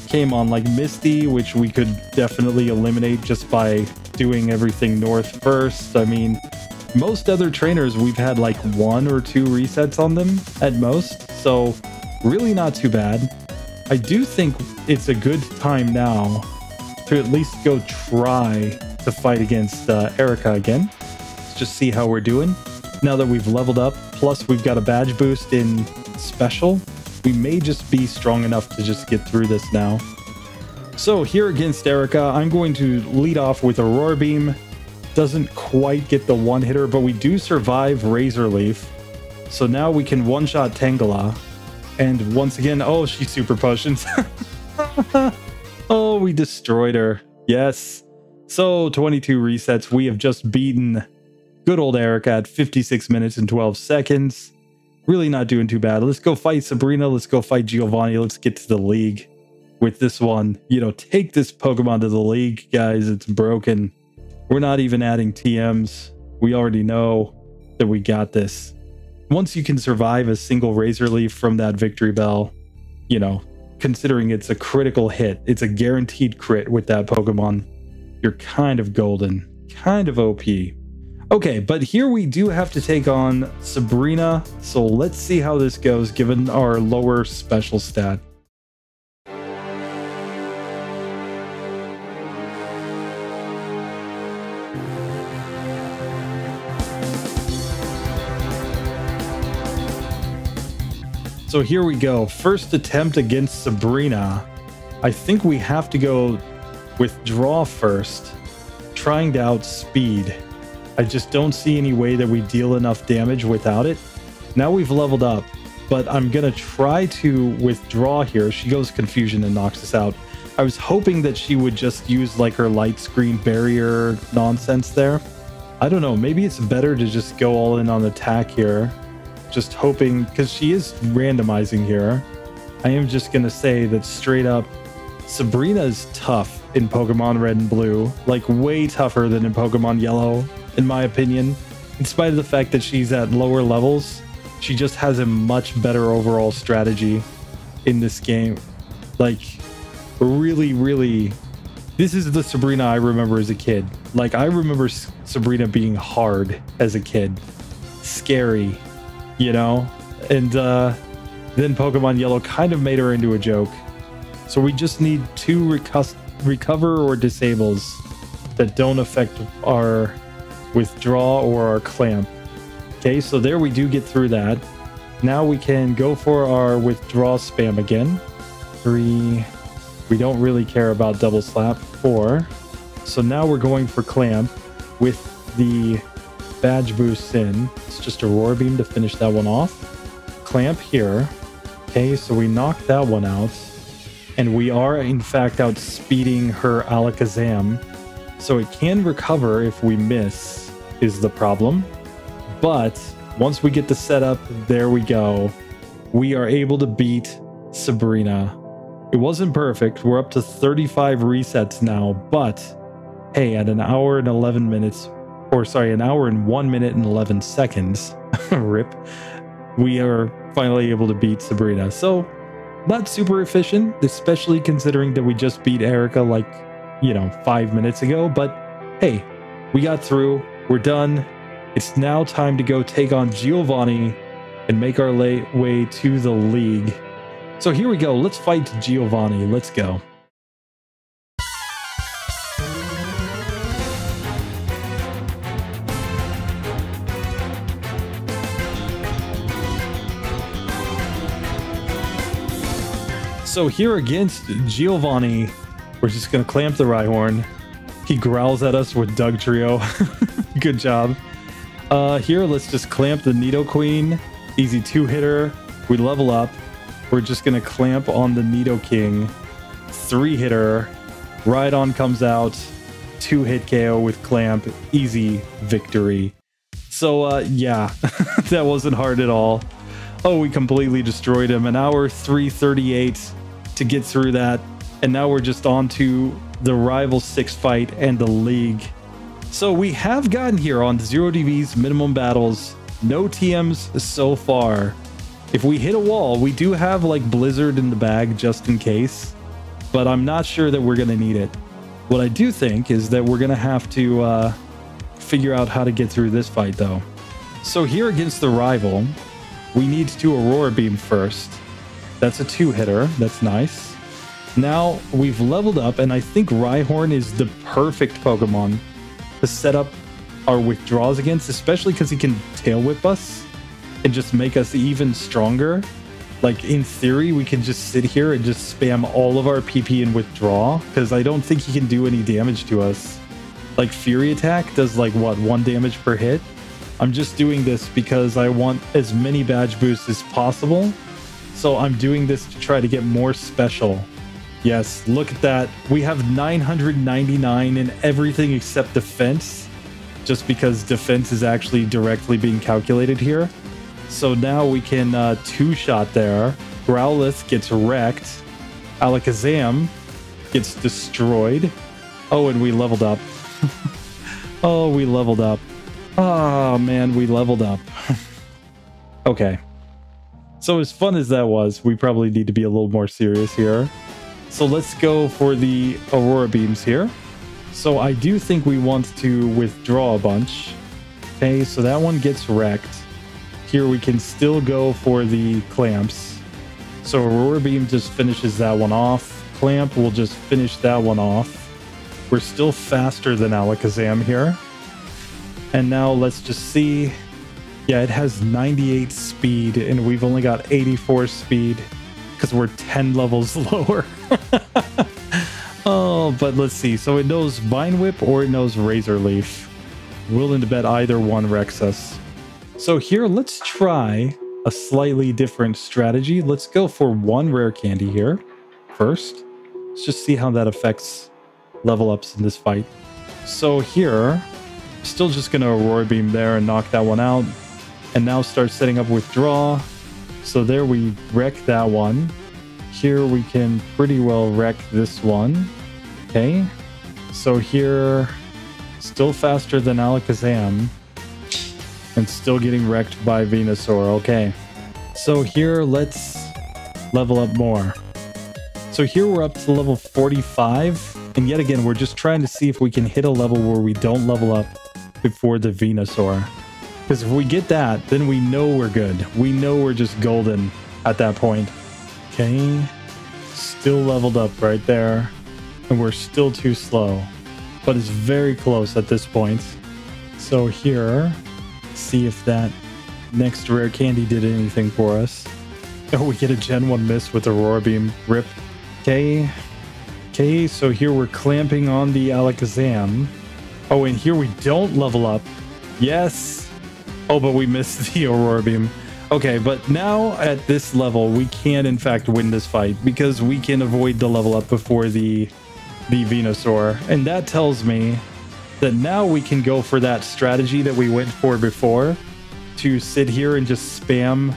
[SPEAKER 1] came on like Misty, which we could definitely eliminate just by doing everything north first. I mean, most other trainers, we've had like 1 or 2 resets on them at most, so really not too bad. I do think it's a good time now to at least go try to fight against Erica again. Let's just see how we're doing. Now that we've leveled up, plus we've got a badge boost in special, we may just be strong enough to just get through this now. So here against Erica, I'm going to lead off with Aurora Beam. Doesn't quite get the one hitter, but we do survive Razor Leaf. So now we can one-shot Tangela. And once again, oh, she super potions. Oh, we destroyed her. Yes. So 22 resets. We have just beaten good old Erica at 56 minutes and 12 seconds. Really not doing too bad. Let's go fight Sabrina. Let's go fight Giovanni. Let's get to the league with this one. You know, take this Pokemon to the league, guys. It's broken. We're not even adding TMs. We already know that we got this. Once you can survive a single Razor Leaf from that Victory Bell, you know, considering it's a critical hit, it's a guaranteed crit with that Pokemon, you're kind of golden, kind of OP. Okay, but here we do have to take on Sabrina, so let's see how this goes given our lower special stat. So here we go. First attempt against Sabrina. I think we have to go withdraw first, trying to outspeed. I just don't see any way that we deal enough damage without it. Now we've leveled up, but I'm going to try to withdraw here. She goes Confusion and knocks us out. I was hoping that she would just use like her light screen barrier nonsense there. I don't know. Maybe it's better to just go all in on attack here. Just hoping, because she is randomizing here. I am just going to say that straight up, Sabrina is tough in Pokemon Red and Blue. Like way tougher than in Pokemon Yellow, in my opinion. In spite of the fact that she's at lower levels, she just has a much better overall strategy in this game. Like, really, really This is the Sabrina I remember as a kid. Like, I remember Sabrina being hard as a kid. Scary, you know? And then Pokemon Yellow kind of made her into a joke. So we just need 2 recover or disables that don't affect our withdraw or our clamp. Okay, so there we do get through that. Now we can go for our withdraw spam again. 3. We don't really care about double slap. 4. So now we're going for clamp with the badge boost in. It's just a roar beam to finish that one off. Clamp here. Okay, so we knock that one out. And we are in fact outspeeding her Alakazam. So it can recover if we miss is the problem. But once we get the setup, there we go. We are able to beat Sabrina. It wasn't perfect. We're up to 35 resets now, but hey, at an hour and 11 minutes, or sorry, an hour and 1 minute and 11 seconds, rip, we are finally able to beat Sabrina. So not super efficient, especially considering that we just beat Erica like, 5 minutes ago, but hey, we got through, we're done. It's now time to go take on Giovanni and make our way to the league. So here we go. Let's fight Giovanni. Let's go. So here against Giovanni, we're just going to clamp the Rhyhorn. He growls at us with Doug Trio. Good job. Here, let's just clamp the Nidoqueen. Easy 2-hitter. We level up. We're just going to clamp on the Nidoking. 3-hitter. Rhydon comes out. 2-hit KO with clamp. Easy victory. So, yeah, that wasn't hard at all. Oh, we completely destroyed him. An hour 3:38 to get through that. And now we're just on to the Rival 6 fight and the league. So we have gotten here on 0DV's minimum battles. No TMs so far. If we hit a wall, we do have like Blizzard in the bag just in case, but I'm not sure that we're going to need it. What I do think is that we're going to have to figure out how to get through this fight though. So here against the Rival, we need to do Aurora Beam first. That's a 2-hitter. That's nice. Now we've leveled up and I think Rhyhorn is the perfect Pokemon to set up our withdrawals against, especially because he can tail whip us and just make us even stronger. Like in theory, we can just sit here and just spam all of our PP and withdraw because I don't think he can do any damage to us. Like Fury Attack does like what, 1 damage per hit? I'm just doing this because I want as many badge boosts as possible. So I'm doing this to try to get more special. Yes, look at that. We have 999 in everything except defense, just because defense is actually directly being calculated here. So now we can 2-shot there. Growlithe gets wrecked. Alakazam gets destroyed. Oh, and we leveled up. Oh, we leveled up. Oh, man, we leveled up. Okay. So as fun as that was, we probably need to be a little more serious here. So let's go for the Aurora Beams here. So I do think we want to withdraw a bunch. Okay, so that one gets wrecked. Here we can still go for the clamps. So Aurora Beam just finishes that one off. Clamp will just finish that one off. We're still faster than Alakazam here. And now let's just see. Yeah, it has 98 speed and we've only got 84 speed because we're 10 levels lower. Oh, but let's see. So it knows Vine Whip or it knows Razor Leaf. Willing to bet either one wrecks us. So here, let's try a slightly different strategy. Let's go for 1 rare candy here first. Let's just see how that affects level ups in this fight. So here, still just going to Aurora Beam there and knock that one out. And now start setting up withdraw. So there we wreck that one. Here we can pretty well wreck this one. Okay. So here, still faster than Alakazam. And still getting wrecked by Venusaur. Okay. So here, let's level up more. So here we're up to level 45. And yet again, we're just trying to see if we can hit a level where we don't level up before the Venusaur. Because if we get that, then we know we're good. We know we're just golden at that point. Okay. Still leveled up right there. And we're still too slow. But it's very close at this point. So here, see if that next rare candy did anything for us. Oh, we get a Gen 1 miss with Aurora Beam. Rip. Okay. Okay, so here we're clamping on the Alakazam. Oh, and here we don't level up. Yes. Oh, but we missed the Aurora Beam. Okay, but now at this level, we can in fact win this fight because we can avoid the level up before the Venusaur. And that tells me that now we can go for that strategy that we went for before to sit here and just spam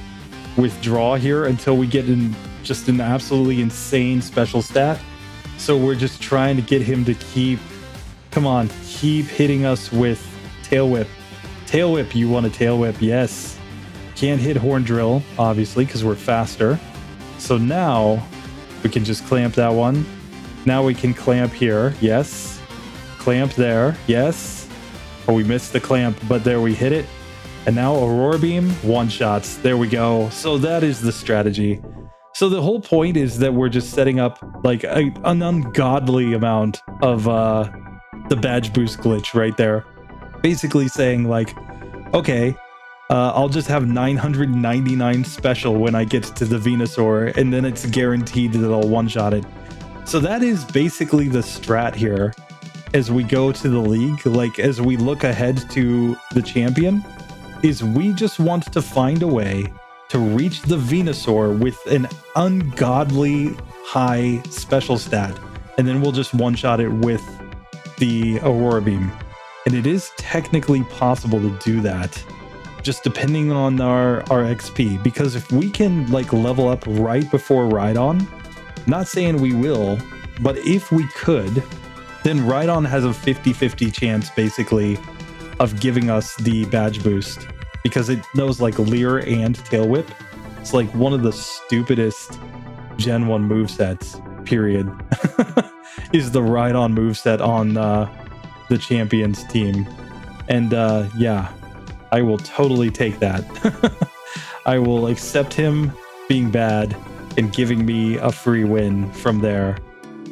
[SPEAKER 1] withdraw here until we get in just an absolutely insane special stat. So we're just trying to get him to keep hitting us with Tail Whip. Tail Whip, you want a Tail Whip, yes. Can't hit Horn Drill, obviously, because we're faster. So now we can just clamp that one. Now we can clamp here, yes. Clamp there, yes. Oh, we missed the clamp, but there we hit it. And now Aurora Beam, one-shots. There we go. So that is the strategy. So the whole point is that we're just setting up like an ungodly amount of the badge boost glitch right there. Basically saying like, okay, I'll just have 999 special when I get to the Venusaur, and then it's guaranteed that I'll one-shot it. So that is basically the strat here as we go to the league, like as we look ahead to the champion. Is we just want to find a way to reach the Venusaur with an ungodly high special stat, and then we'll just one-shot it with the Aurora Beam. And it is technically possible to do that, just depending on our XP, because if we can like level up right before Rhydon, not saying we will, but if we could, then Rhydon has a 50-50 chance basically of giving us the badge boost because it knows like Leer and Tail Whip. It's like one of the stupidest Gen 1 movesets, period, is the Rhydon moveset on the Champions team. And yeah, I will totally take that. I will accept him being bad and giving me a free win from there.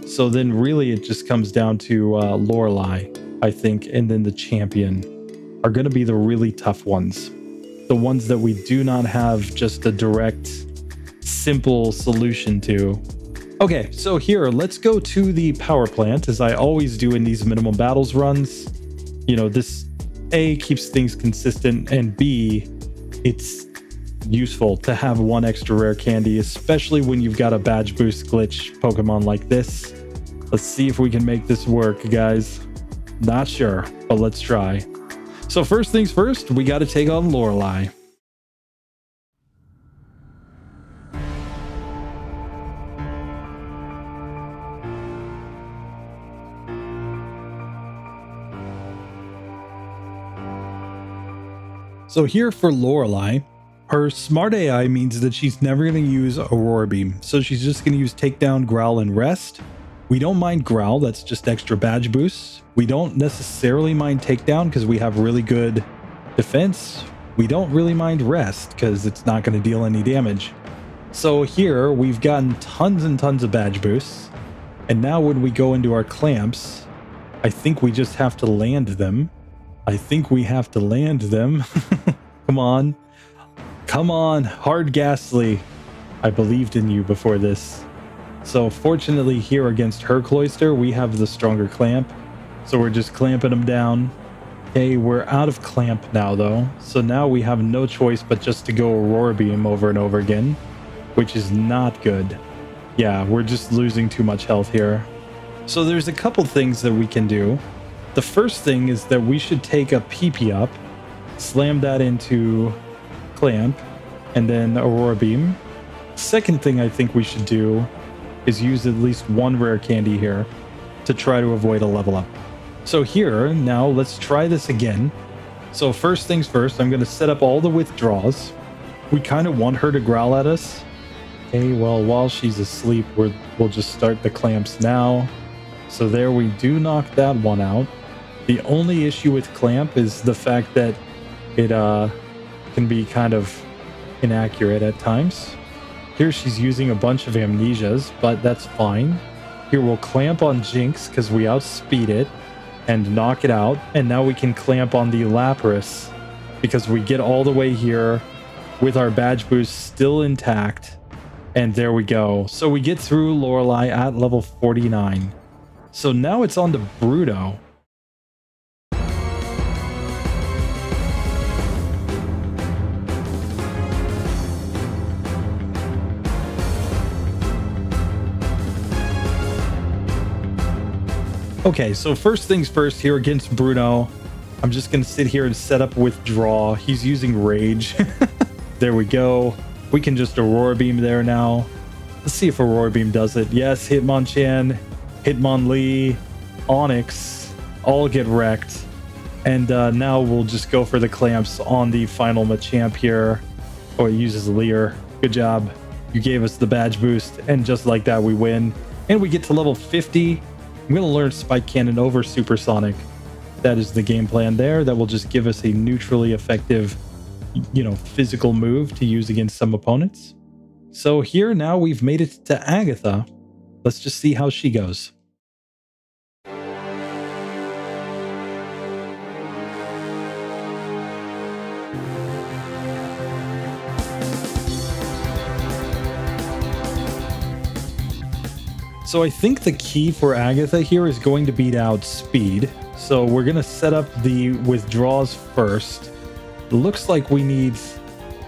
[SPEAKER 1] So then really it just comes down to Lorelei, I think, and then the champion are going to be the really tough ones. The ones that we do not have just a direct, simple solution to. Okay, so here, let's go to the power plant, as I always do in these minimum battles runs. You know, this A, keeps things consistent, and B, it's useful to have one extra rare candy, especially when you've got a badge boost glitch Pokemon like this. Let's see if we can make this work, guys. Not sure, but let's try. So first things first, we got to take on Lorelei. So here for Lorelei, her smart AI means that she's never going to use Aurora Beam. So she's just going to use Takedown, Growl, and Rest. We don't mind Growl, that's just extra badge boosts. We don't necessarily mind Takedown because we have really good defense. We don't really mind Rest because it's not going to deal any damage. So here we've gotten tons and tons of badge boosts. And now when we go into our clamps, I think we just have to land them. I think we have to land them. Come on. Come on, Hard Ghastly. I believed in you before this. So fortunately here against her Cloyster, we have the stronger clamp. So we're just clamping them down. Okay, we're out of clamp now though. So now we have no choice but just to go Aurora Beam over and over again, which is not good. Yeah, we're just losing too much health here. So there's a couple things that we can do. The first thing is that we should take a PP up, slam that into clamp, and then Aurora Beam. Second thing I think we should do is use at least one rare candy here to try to avoid a level up. So here, now let's try this again. So first things first, I'm going to set up all the withdraws. We kind of want her to growl at us. Okay, well, while she's asleep, we'll just start the clamps now. So there we do knock that one out. The only issue with Clamp is the fact that it can be kind of inaccurate at times. Here she's using a bunch of amnesias, but that's fine. Here we'll clamp on Jinx because we outspeed it and knock it out. And now we can clamp on the Lapras because we get all the way here with our badge boost still intact. And there we go. So we get through Lorelei at level 49. So now it's on to Bruto. Okay, so first things first here against Bruno. I'm just going to sit here and set up Withdraw. He's using Rage. There we go. We can just Aurora Beam there now. Let's see if Aurora Beam does it. Yes, Hitmonchan, Hitmonlee, Onyx all get wrecked. And now we'll just go for the clamps on the final Machamp here. Oh, it uses Leer. Good job. You gave us the badge boost. And just like that, we win. And we get to level 50. I'm going to learn Spike Cannon over Supersonic. That is the game plan there. That will just give us a neutrally effective, physical move to use against some opponents. So here now we've made it to Agatha. Let's just see how she goes. So I think the key for Agatha here is going to beat out speed. So we're going to set up the withdraws first. It looks like we need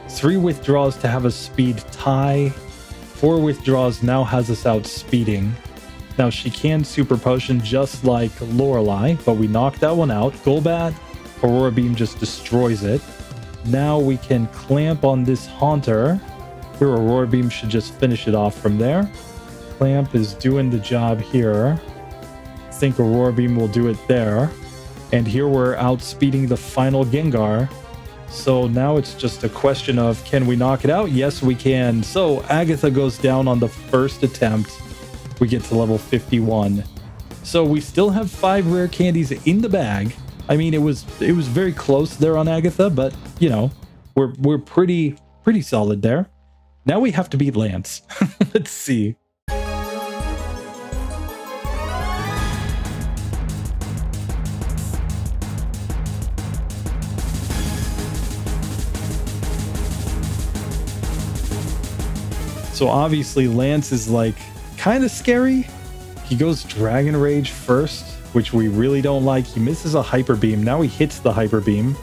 [SPEAKER 1] 3 withdraws to have a speed tie. 4 withdraws now has us out speeding. Now she can super potion just like Lorelei, but we knocked that one out. Golbat, Aurora Beam just destroys it. Now we can clamp on this Haunter. Here Aurora Beam should just finish it off from there. Clamp is doing the job here. I think Aurora Beam will do it there. And here we're outspeeding the final Gengar. So now it's just a question of, can we knock it out? Yes, we can. So Agatha goes down on the first attempt. We get to level 51. So we still have 5 rare candies in the bag. I mean, it was very close there on Agatha, but we're pretty solid there. Now we have to beat Lance. Let's see. So obviously Lance is like kind of scary. He goes Dragon Rage first, which we really don't like. He misses a Hyper Beam. Now he hits the Hyper Beam,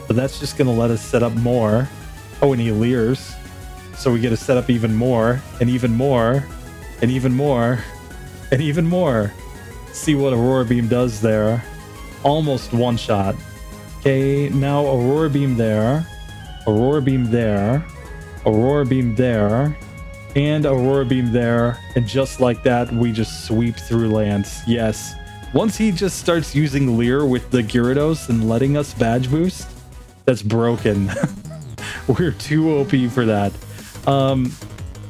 [SPEAKER 1] but that's just going to let us set up more. Oh, and he Leers. So we get to set up even more and even more and even more and even more. See what Aurora Beam does there. Almost one shot. Okay, now Aurora Beam there. Aurora Beam there. Aurora Beam there. And Aurora Beam there, and just like that, we just sweep through Lance. Yes. Once he just starts using Leer with the Gyarados and letting us badge boost, that's broken. We're too OP for that.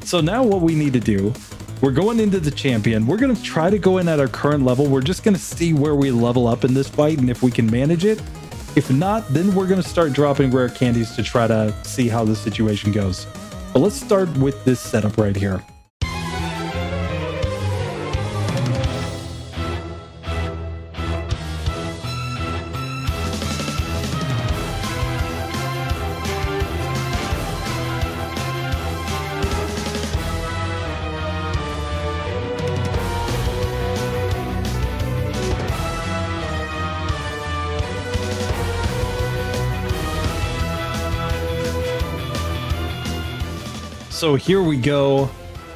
[SPEAKER 1] So now what we need to do, we're going into the champion. We're going to try to go in at our current level. We're just going to see where we level up in this fight and if we can manage it. If not, then we're going to start dropping rare candies to try to see how the situation goes. But let's start with this setup right here. So here we go.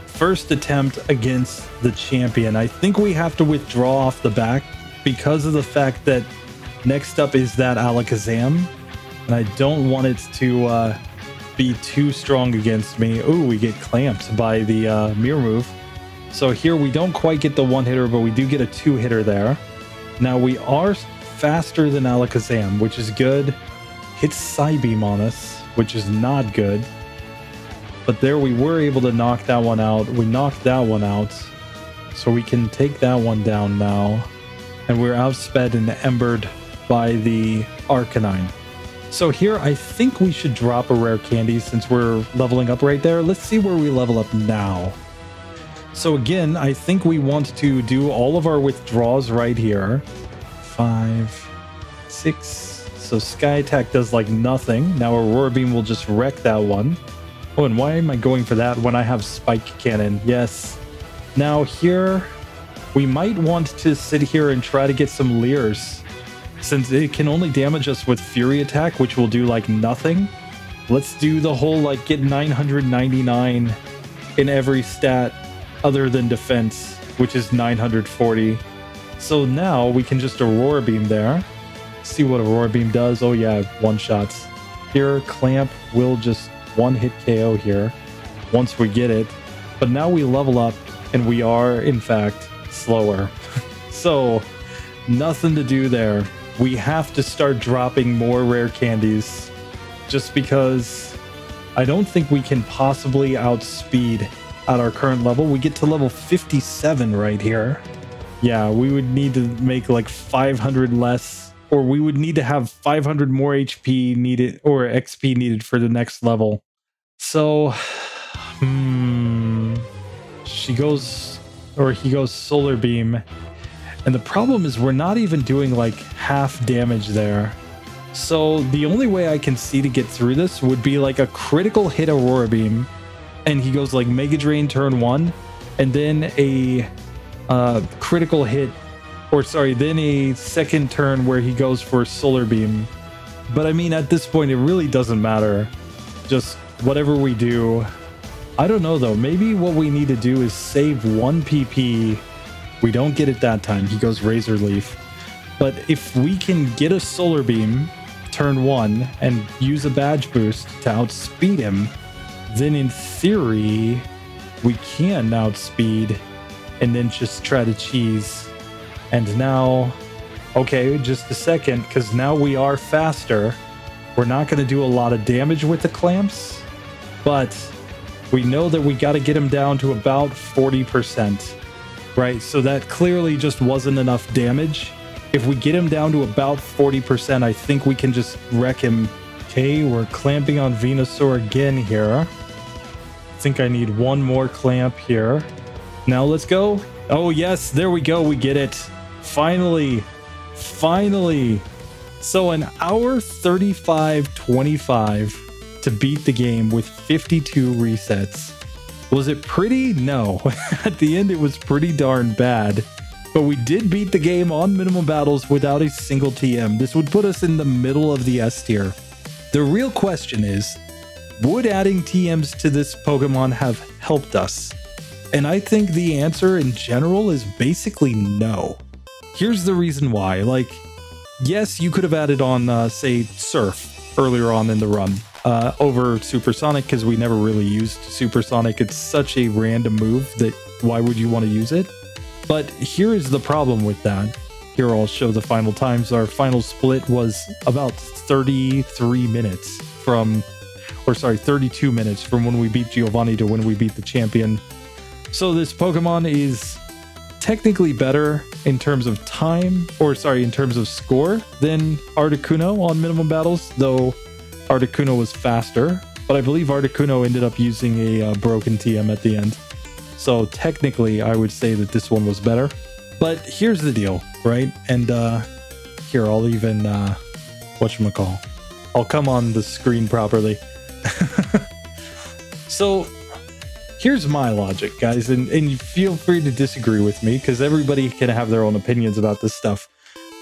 [SPEAKER 1] First attempt against the champion. I think we have to withdraw off the back because of the fact that next up is that Alakazam. And I don't want it to be too strong against me. Ooh, we get clamped by the mirror move. So here we don't quite get the 1-hitter, but we do get a 2-hitter there. Now we are faster than Alakazam, which is good. Hits Psybeam on us, which is not good. But there we were able to knock that one out. We knocked that one out. So we can take that one down now. And we're outsped and embered by the Arcanine. So here, I think we should drop a rare candy since we're leveling up right there. Let's see where we level up now. So again, I think we want to do all of our withdrawals right here. 5, 6. So Sky Attack does like nothing. Now Aurora Beam will just wreck that one. Oh, and why am I going for that when I have Spike Cannon? Yes. Now here, we might want to sit here and try to get some Leers, since it can only damage us with Fury Attack, which will do like nothing. Let's do the whole like get 999 in every stat other than defense, which is 940. So now we can just Aurora Beam there. See what Aurora Beam does. Oh yeah, one shots. Here, Clamp will just one hit KO here once we get it. But now we level up and we are in fact slower. So nothing to do there. We have to start dropping more rare candies just because I don't think we can possibly outspeed at our current level. We get to level 57 right here. Yeah, we would need to make like 500 less, or we would need to have 500 more HP needed or XP needed for the next level. So, she goes, or he goes Solar Beam. And the problem is we're not even doing like half damage there. So the only way I can see to get through this would be like a critical hit Aurora Beam. And he goes like Mega Drain turn 1. And then a critical hit, or sorry, then a second turn where he goes for Solar Beam. But I mean, at this point, it really doesn't matter. Just whatever we do. I don't know though. Maybe what we need to do is save 1 PP. We don't get it that time. He goes Razor Leaf. But if we can get a Solar Beam turn 1 and use a badge boost to outspeed him, then in theory, we can outspeed and then just try to cheese. And now, okay, just a second, because now we are faster. We're not going to do a lot of damage with the clamps, but we know that we got to get him down to about 40%. Right, so that clearly just wasn't enough damage. If we get him down to about 40%, I think we can just wreck him. Okay, we're clamping on Venusaur again here. I think I need one more clamp here. Now let's go. Oh yes, there we go, we get it. Finally, finally. So an hour 35:25 to beat the game with 52 resets. Was it pretty? No. At the end, it was pretty darn bad. But we did beat the game on minimum battles without a single TM. This would put us in the middle of the S tier. The real question is, would adding TMs to this Pokemon have helped us? And I think the answer in general is basically no. Here's the reason why. Like, yes, you could have added on, say, Surf earlier on in the run. Over Supersonic, because we never really used Supersonic. It's such a random move that why would you want to use it? But here is the problem with that. Here I'll show the final times. Our final split was about 33 minutes from, or sorry, 32 minutes from when we beat Giovanni to when we beat the champion. So this Pokemon is technically better in terms of time, or sorry, in terms of score than Articuno on minimum battles, though Articuno was faster, but I believe Articuno ended up using a broken TM at the end. So technically, I would say that this one was better. But here's the deal, right? And here, I'll even, whatchamacall, I'll come on the screen properly. So here's my logic, guys, and feel free to disagree with me, because everybody can have their own opinions about this stuff.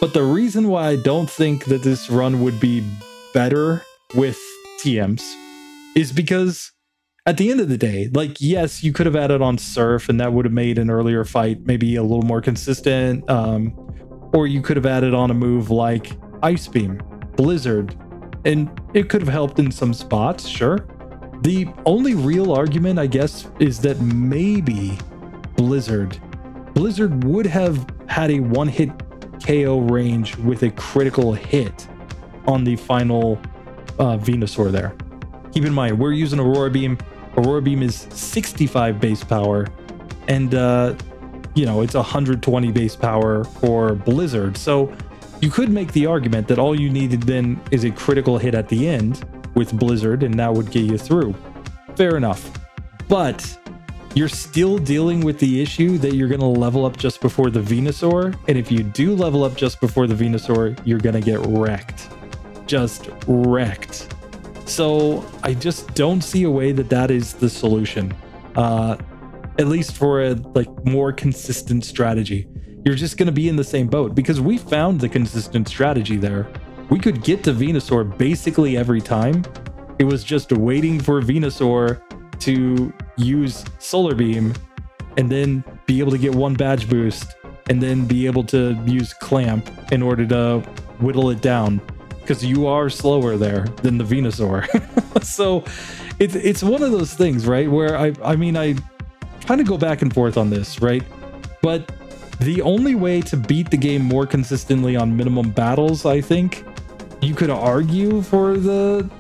[SPEAKER 1] But the reason why I don't think that this run would be better with TMs is because at the end of the day, like, yes, you could have added on Surf and that would have made an earlier fight maybe a little more consistent, or you could have added on a move like Ice Beam, Blizzard, and it could have helped in some spots, sure. The only real argument, I guess, is that maybe Blizzard would have had a one-hit KO range with a critical hit on the final Venusaur there. Keep in mind, we're using Aurora Beam. Aurora Beam is 65 base power, and you know, it's 120 base power for Blizzard. So you could make the argument that all you needed then is a critical hit at the end with Blizzard, and that would get you through. Fair enough. But you're still dealing with the issue that you're going to level up just before the Venusaur. And if you do level up just before the Venusaur, you're going to get wrecked. Just wrecked. So I just don't see a way that that is the solution. At least for a like more consistent strategy. You're just going to be in the same boat because we found the consistent strategy there. We could get to Venusaur basically every time. It was just waiting for Venusaur to use Solar Beam and then be able to get one badge boost and then be able to use Clamp in order to whittle it down, because you are slower there than the Venusaur. So it's one of those things, right, where I mean I kind of go back and forth on this, right? But the only way to beat the game more consistently on minimum battles, I think, you could argue for the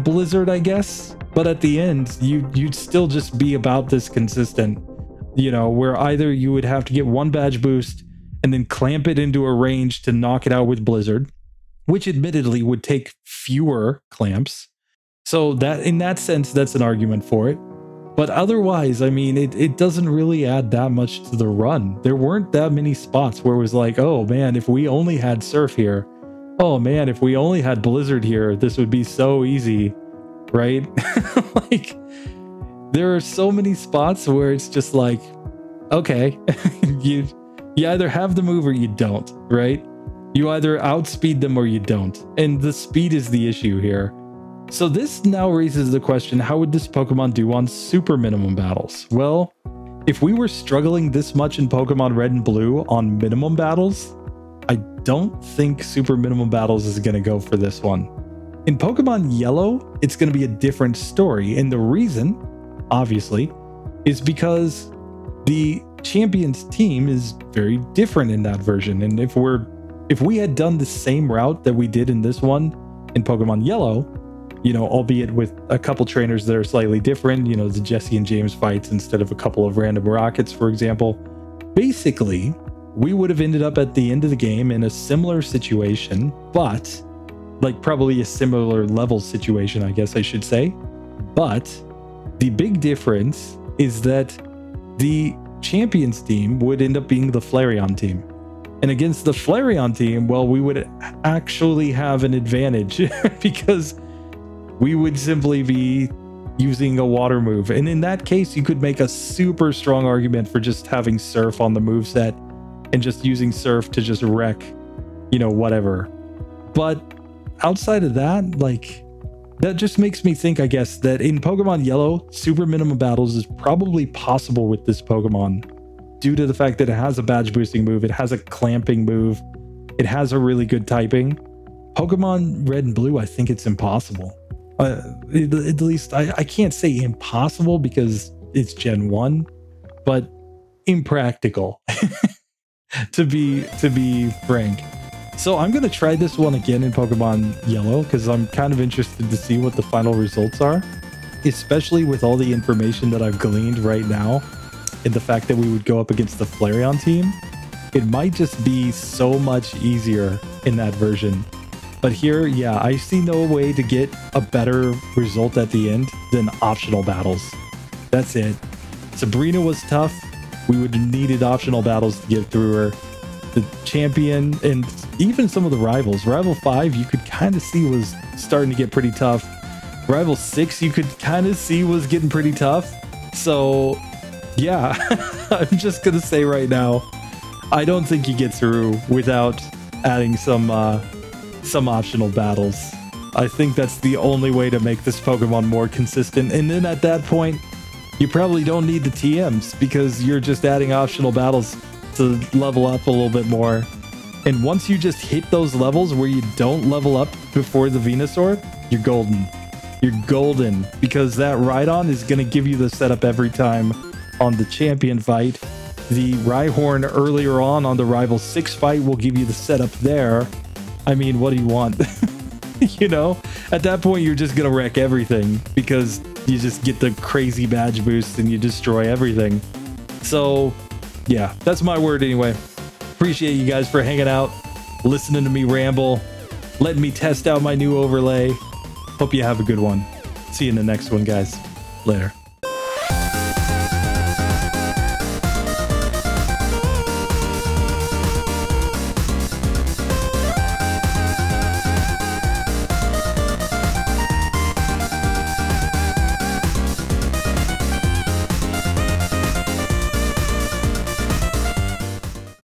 [SPEAKER 1] Blizzard, I guess. But at the end, you'd still just be about this consistent, you know, where either you would have to get one badge boost and then clamp it into a range to knock it out with Blizzard, which admittedly would take fewer clamps. So that in that sense, that's an argument for it. But otherwise, I mean, it doesn't really add that much to the run. There weren't that many spots where it was like, oh man, if we only had Surf here, oh man, if we only had Blizzard here, this would be so easy, right? Like, there are so many spots where it's just like, okay, you either have the move or you don't, right? You either outspeed them or you don't. And the speed is the issue here. So this now raises the question, how would this Pokemon do on super minimum battles? Well, if we were struggling this much in Pokemon Red and Blue on minimum battles, I don't think super minimum battles is going to go for this one. In Pokemon Yellow, it's going to be a different story. And the reason, obviously, is because the Champions team is very different in that version. And if we had done the same route that we did in this one in Pokemon Yellow, you know, albeit with a couple trainers that are slightly different, you know, the Jesse and James fights instead of a couple of random rockets, for example, basically, we would have ended up at the end of the game in a similar situation, but like probably a similar level situation, I guess I should say. But the big difference is that the Champions team would end up being the Flareon team. And against the Flareon team, well, we would actually have an advantage because we would simply be using a water move. And in that case, you could make a super strong argument for just having Surf on the moveset and just using Surf to just wreck, you know, whatever. But outside of that, like, that just makes me think, I guess, that in Pokemon Yellow, super minimum battles is probably possible with this Pokemon due to the fact that it has a badge boosting move, it has a clamping move, it has a really good typing. Pokemon Red and Blue, I think it's impossible. At least I can't say impossible because it's Gen 1, but impractical to be frank. So I'm going to try this one again in Pokemon Yellow because I'm kind of interested to see what the final results are, especially with all the information that I've gleaned right now and the fact that we would go up against the Flareon team. It might just be so much easier in that version. But here, yeah, I see no way to get a better result at the end than optional battles. That's it. Sabrina was tough. We would have needed optional battles to get through her. The champion and even some of the rivals. Rival 5, you could kind of see was starting to get pretty tough. Rival 6, you could kind of see was getting pretty tough. So, yeah, I'm just going to say right now, I don't think you get through without adding some optional battles. I think that's the only way to make this Pokemon more consistent. And then at that point, you probably don't need the TMs because you're just adding optional battles to level up a little bit more. And once you just hit those levels where you don't level up before the Venusaur, you're golden. You're golden because that Rhydon is going to give you the setup every time on the champion fight. The Rhyhorn earlier on the Rival 6 fight will give you the setup there. I mean, what do you want? You know, at that point, you're just going to wreck everything because you just get the crazy badge boost and you destroy everything. So Yeah, that's my word anyway. Appreciate you guys for hanging out, listening to me ramble, letting me test out my new overlay. Hope you have a good one. See you in the next one, guys. Later.